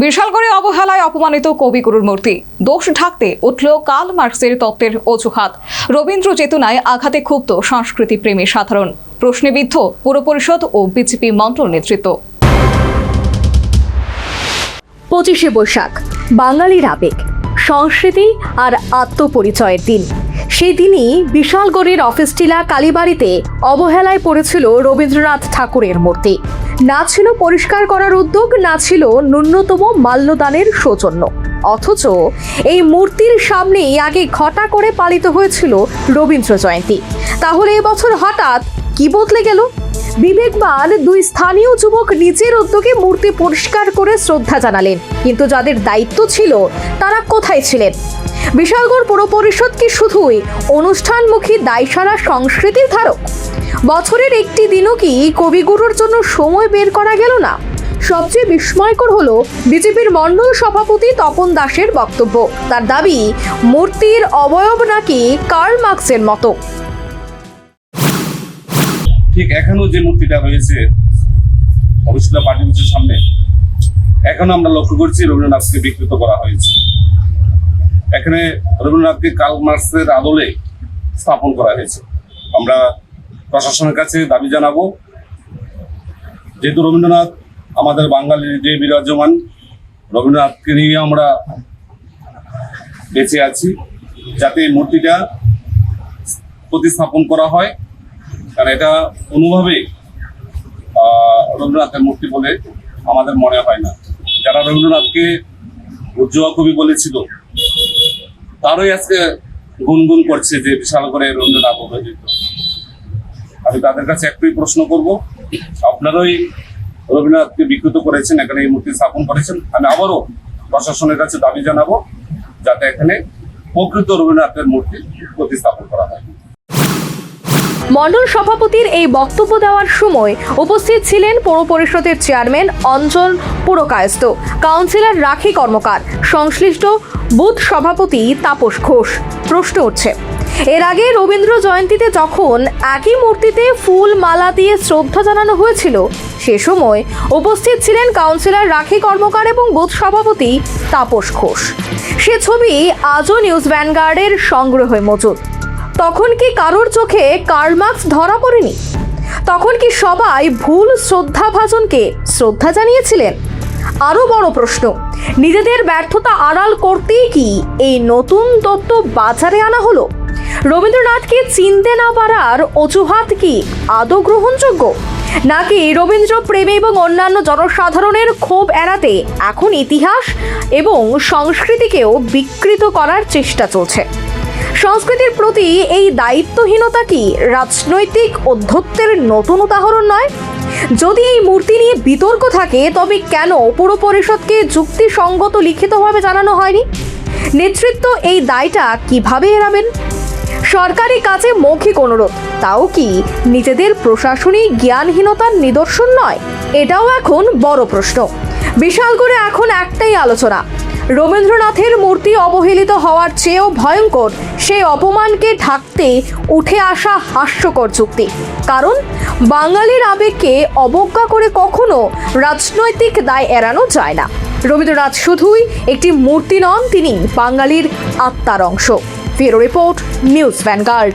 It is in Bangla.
বিশালগড়ে অবহেলায় অপমানিত কবিগুরুর মূর্তি, দোষ ঢাকতে উঠল কার্ল মার্কসের তত্ত্বের অজুহাত। রবীন্দ্র চেতনায় আঘাতে ক্ষুব্ধ সংস্কৃতি প্রেমী সাধারণ, প্রশ্নে বিদ্ধ পুর পরিষদ ও বিজেপি মন্ডল নেতৃত্ব। 25শে বৈশাখ বাঙালির আবেগ, সংস্কৃতি আর আত্মপরিচয়ের দিন। সেই দিনই বিশালগড়ের অফিসটিলা কালীবাড়িতে অবহেলায় পড়েছিল রবীন্দ্রনাথ ঠাকুরের মূর্তি। না ছিল পরিষ্কার করার উদ্যোগ, না ছিল ন্যূনতম মাল্যদানের সৌজন্য। অথচ এই মূর্তির সামনেই আগে ঘটা করে পালিত হয়েছিল রবীন্দ্র জয়ন্তী। তাহলে এবছর হঠাৎ কি বদলে গেল? বিবেকবান দুই স্থানীয় যুবক নিজের উদ্যোগে মূর্তি পরিষ্কার করে শ্রদ্ধা জানালেন, কিন্তু যাদের দায়িত্ব ছিল তারা কোথায় ছিলেন? বিশালগড় পুর পরিষদ কি শুধুই অনুষ্ঠানমুখী দায়সারা সংস্কৃতির ধারক? বছরের একটি দিনও কি কবিগুরুর জন্য সময় বের করা গেল না? সবচেয়ে বিস্ময়কর হলো বিজেপির মন্ডল সভাপতি তপন দাসের বক্তব্য। তার দাবি, মূর্তির অবয়ব নাকি কার্ল মার্কসের মতো। ঠিক এখনো যে মূর্তিটা রয়েছে অবস্থিত পার্টি অফিসের সামনে, এখনো আমরা লক্ষ্য করছি রবীন্দ্রনাথকে বিকৃত করা হয়েছে। এখানে রবীন্দ্রনাথকে কার্ল মার্কসের আদলে স্থাপন করা হয়েছে। আমরা প্রশাসনের কাছে দাবি জানাবো, যেহেতু রবীন্দ্রনাথ আমাদের বাঙালির যে বিরাজমান, রবীন্দ্রনাথকে নিয়ে আমরা বেঁচে আছি, যাতে এই মূর্তিটা প্রতিস্থাপন করা হয়, কারণ এটা কোনোভাবেই রবীন্দ্রনাথের মূর্তি বলে আমাদের মনে হয় না। যারা রবীন্দ্রনাথকে উজ্জ্বল কবি বলেছিল, তারই আজকে গুনগুন করছে যে বিশালগড়ে রবীন্দ্রনাথ অবহেলিত। আমি তাদের কাছে একটাই প্রশ্ন করব, আপনারাই রবীন্দ্রনাথকে বিকৃত করেছেন, এখানে এই মূর্তি স্থাপন করেছেন। আমি আবারও প্রশাসনের কাছে দাবি জানাবো, যাতে এখানে প্রকৃত রবীন্দ্রনাথের মূর্তি প্রতিস্থাপন করা হয়। মন্ডল সভাপতির এই বক্তব্য দেওয়ার সময় উপস্থিত ছিলেন পৌর পরিষদের চেয়ারম্যান অঞ্জন পুরকায়স্থ, কাউন্সিলর রাখি কর্মকার, সংশ্লিষ্ট বুথ সভাপতি তাপস ঘোষ। প্রশ্ন উঠছে, এর আগে রবীন্দ্র জয়ন্তীতে যখন একই মূর্তিতে ফুল মালা দিয়ে শ্রদ্ধা জানানো হয়েছিল, সে সময় উপস্থিত ছিলেন কাউন্সিলর রাখি কর্মকার এবং বুথ সভাপতি তাপস ঘোষ। সে ছবি আজও নিউজ ভ্যানগার্ডের সংগ্রহে মজুদ। তখন কি কারোর চোখে কার্ল মার্কস ধরা পড়েনি? তখন কি সবাই ভুল শ্রদ্ধাভাজনকে শ্রদ্ধা জানিয়েছিলেন? আরো বড় প্রশ্ন, নিজেদের ব্যর্থতা আড়াল করতেই কি এই নতুন তত্ত্ব বাজারে আনা হলো? রবীন্দ্রনাথকে চিনতে না পারার অজুহাত কি আদৌ গ্রহণযোগ্য? নাকি রবীন্দ্র প্রেমী এবং অন্যান্য জনসাধারণের ক্ষোভ এড়াতে এখন ইতিহাস এবং সংস্কৃতিকেও বিকৃত করার চেষ্টা চলছে? সংস্কৃতির প্রতি এই দায়িত্বহীনতা কি রাজনৈতিক অধ্যত্বের নতুন উদাহরণ নয়? যদি এই মূর্তি নিয়ে বিতর্ক থাকে, তবে কেন পুর পরিষদকে যুক্তিসঙ্গত লিখিতভাবে জানানো হয়নি? নেতৃত্ব এই দায়টা কিভাবে এড়াবেন? সরকারি কাজে মৌখিক অনুরোধ, তাও কি নিজেদের প্রশাসনিক জ্ঞানহীনতার নিদর্শন নয়? এটাও এখন বড় প্রশ্ন। বিশালগড়ে এখন একটাই আলোচনা, রবীন্দ্রনাথের মূর্তি অবহেলিত হওয়ার চেয়েও ভয়ঙ্কর সেই অপমানকে ঢাকতে উঠে আসা হাস্যকর যুক্তি। কারণ বাঙালির আবেগকে অবজ্ঞা করে কখনো রাজনৈতিক দায় এড়ানো যায় না। রবীন্দ্রনাথ শুধুই একটি মূর্তি নন, তিনি বাঙালির আত্মার অংশ। Bureau report, news vanguard.